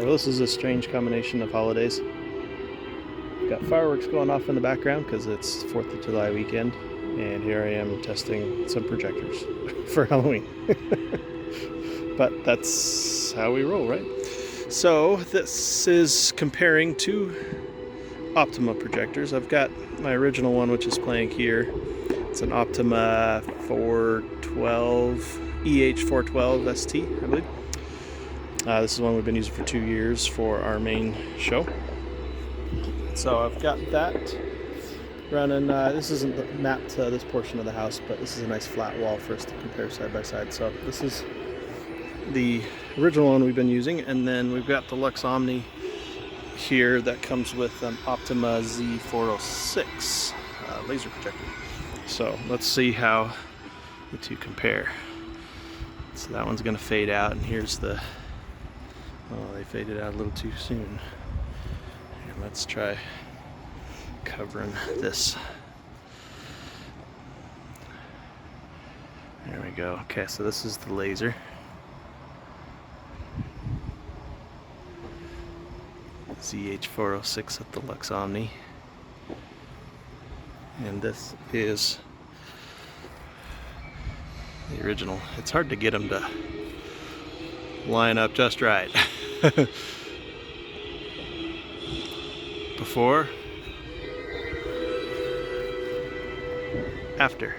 Well, this is a strange combination of holidays. We've got fireworks going off in the background because it's 4th of July weekend, and here I am testing some projectors for Halloween. But that's how we roll, right? So this is comparing two Optima projectors. I've got my original one, which is playing here. It's an Optima 412 EH412 ST, I believe. This is one we've been using for 2 years for our main show. So I've got that running. This isn't mapped to this portion of the house, but this is a nice flat wall for us to compare side by side. So this is the original one we've been using, and then we've got the LuxOmni here that comes with an Optima Z406 laser projector. So let's see how the two compare. So that one's going to fade out, and here's the... Oh, they faded out a little too soon. Here, let's try covering this. There we go. Okay, so this is the laser. ZH406 at the LuxOmni. And this is the original. It's hard to get them to line up just right. Before, after.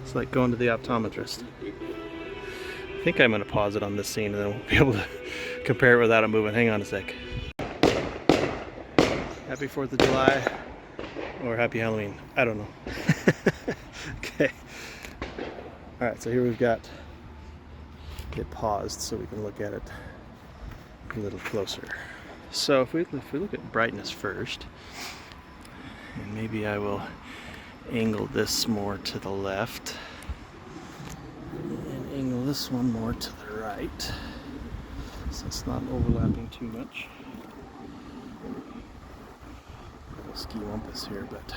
It's like going to the optometrist. I think I'm going to pause it on this scene and then we'll be able to compare it without it moving. Hang on a sec. Happy 4th of July or happy Halloween. I don't know. Okay. Alright, so here we've got it paused so we can look at it a little closer. So if we look at brightness first, and maybe I will angle this more to the left and angle this one more to the right so it's not overlapping too much. A little ski wumpus here, but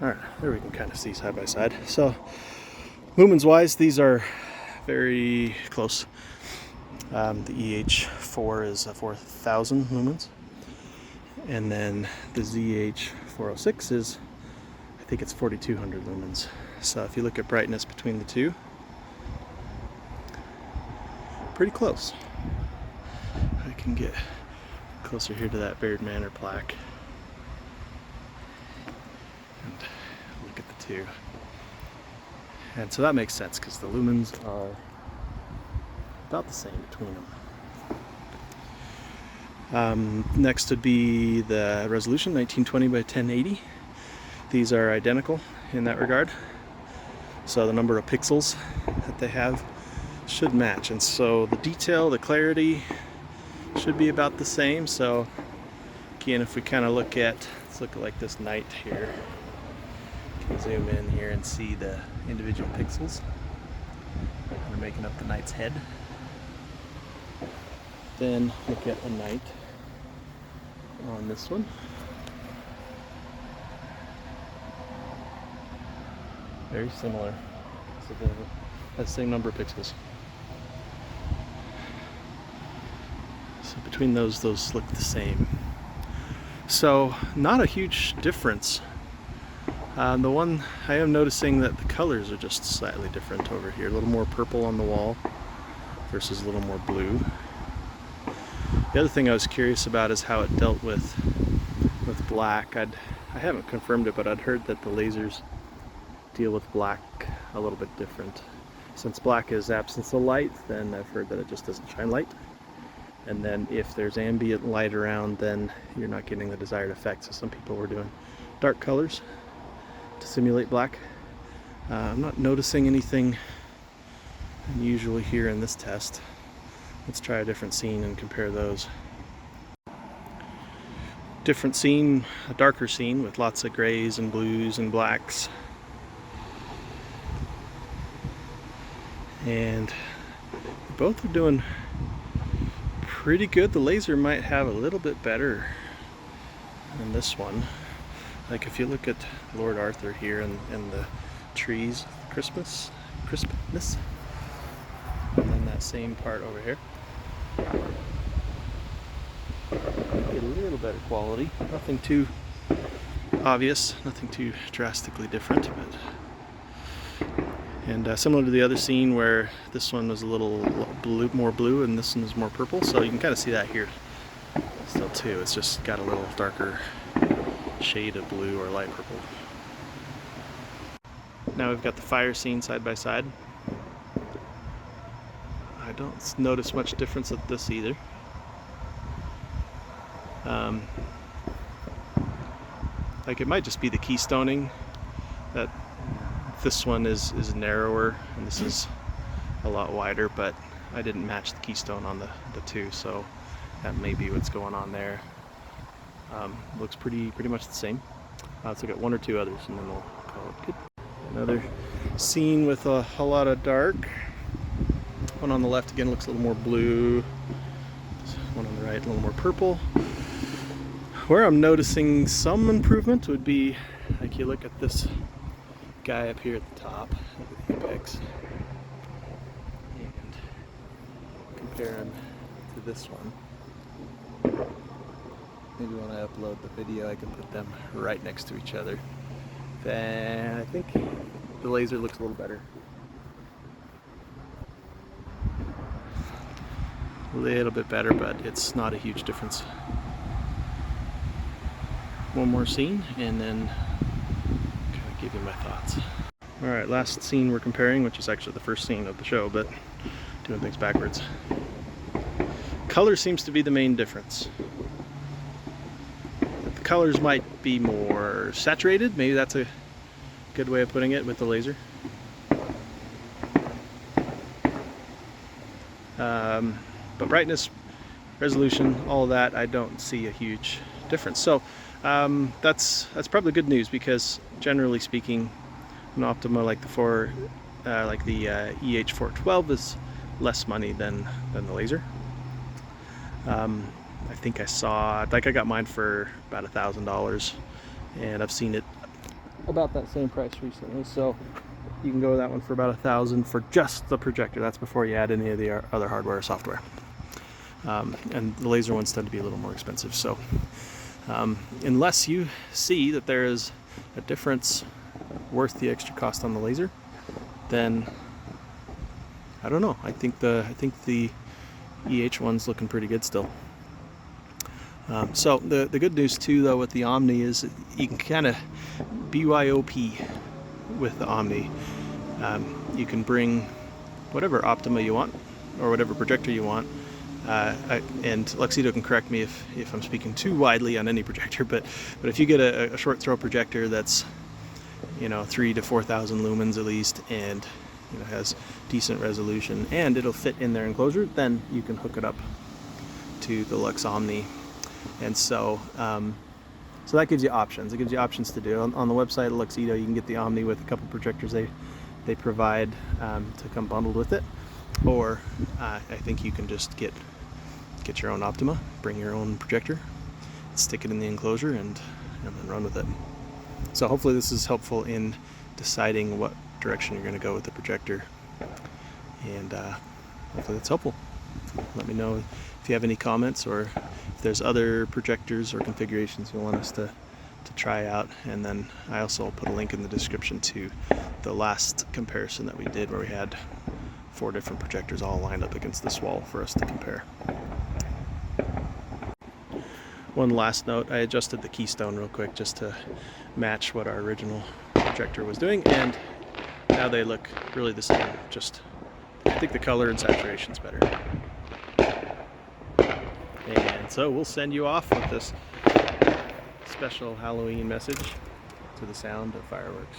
alright, there we can kind of see side by side. So lumens wise, these are very close. The EH4 is 4,000 lumens, and then the ZH406 is, I think it's 4,200 lumens. So if you look at brightness between the two, pretty close. I can get closer here to that Baird Manor plaque and look at the two. And so that makes sense because the lumens are about the same between them. Next would be the resolution, 1920 by 1080. These are identical in that regard. So the number of pixels that they have should match. And so the detail, the clarity should be about the same. So again, if we kind of look at, let's look at like this night here. Zoom in here and see the individual pixels that are making up the knight's head. Then look at a knight on this one. Very similar. So they have the same number of pixels. So between those look the same. So not a huge difference. The one I am noticing that the colors are just slightly different over here. A little more purple on the wall versus a little more blue. The other thing I was curious about is how it dealt with black. I haven't confirmed it, but I'd heard that the lasers deal with black a little bit different. Since black is absence of light, then I've heard that it just doesn't shine light. And then if there's ambient light around, then you're not getting the desired effect. So some people were doing dark colors to simulate black. I'm not noticing anything unusual here in this test. Let's try a different scene and compare those. Different scene, a darker scene with lots of grays and blues and blacks. And both are doing pretty good. The laser might have a little bit better than this one. Like if you look at Lord Arthur here and the trees, crispness, and then that same part over here. better quality. Nothing too obvious, nothing too drastically different, and similar to the other scene where this one was a little more blue and this one is more purple, so you can kind of see that here still too. It's just got a little darker shade of blue or light purple. Now we've got the fire scene side by side. I don't notice much difference with this either. Like it might just be the keystoning, that this one is narrower and this is a lot wider, but I didn't match the keystone on the two, so that may be what's going on there. Looks pretty much the same. So I got one or two others and then we'll call it good. Another scene with a lot of dark. One on the left again looks a little more blue. One on the right a little more purple. Where I'm noticing some improvement would be, like, you look at this guy up here at the top of the apex and compare him to this one. Maybe when I upload the video I can put them right next to each other. Then I think the laser looks a little better. A little bit better, but it's not a huge difference. One more scene and then kind of give you my thoughts. Alright, last scene we're comparing, which is actually the first scene of the show, but doing things backwards. Color seems to be the main difference. The colors might be more saturated, maybe that's a good way of putting it with the laser. But brightness, resolution, all of that, I don't see a huge difference. So that's probably good news, because generally speaking, an Optima like the EH412 is less money than the laser. I think I got mine for about $1,000, and I've seen it about that same price recently. So you can go with that one for about $1,000 for just the projector. That's before you add any of the other hardware or software. And the laser ones tend to be a little more expensive. So unless you see that there is a difference worth the extra cost on the laser, then I don't know. I think the EH one's looking pretty good still. So the good news too, though, with the Omni is you can kind of BYOP with the Omni. You can bring whatever Optima you want or whatever projector you want. And Luxedo can correct me if I'm speaking too widely on any projector, but if you get a short throw projector that's 3,000 to 4,000 lumens at least, and has decent resolution and it'll fit in their enclosure, then you can hook it up to the LuxOmni. And so that gives you options. It gives you options to do. On the website of Luxedo, you can get the Omni with a couple projectors they provide to come bundled with it, or I think you can just get your own Optima, bring your own projector, stick it in the enclosure, and then run with it. So hopefully this is helpful in deciding what direction you're going to go with the projector, and hopefully that's helpful. Let me know if you have any comments, or if there's other projectors or configurations you want us to try out. And then I also put a link in the description to the last comparison that we did, where we had 4 different projectors all lined up against this wall for us to compare. One last note, I adjusted the keystone real quick just to match what our original projector was doing, and now they look really the same. Just, I think the color and saturation's better. And so we'll send you off with this special Halloween message to the sound of fireworks.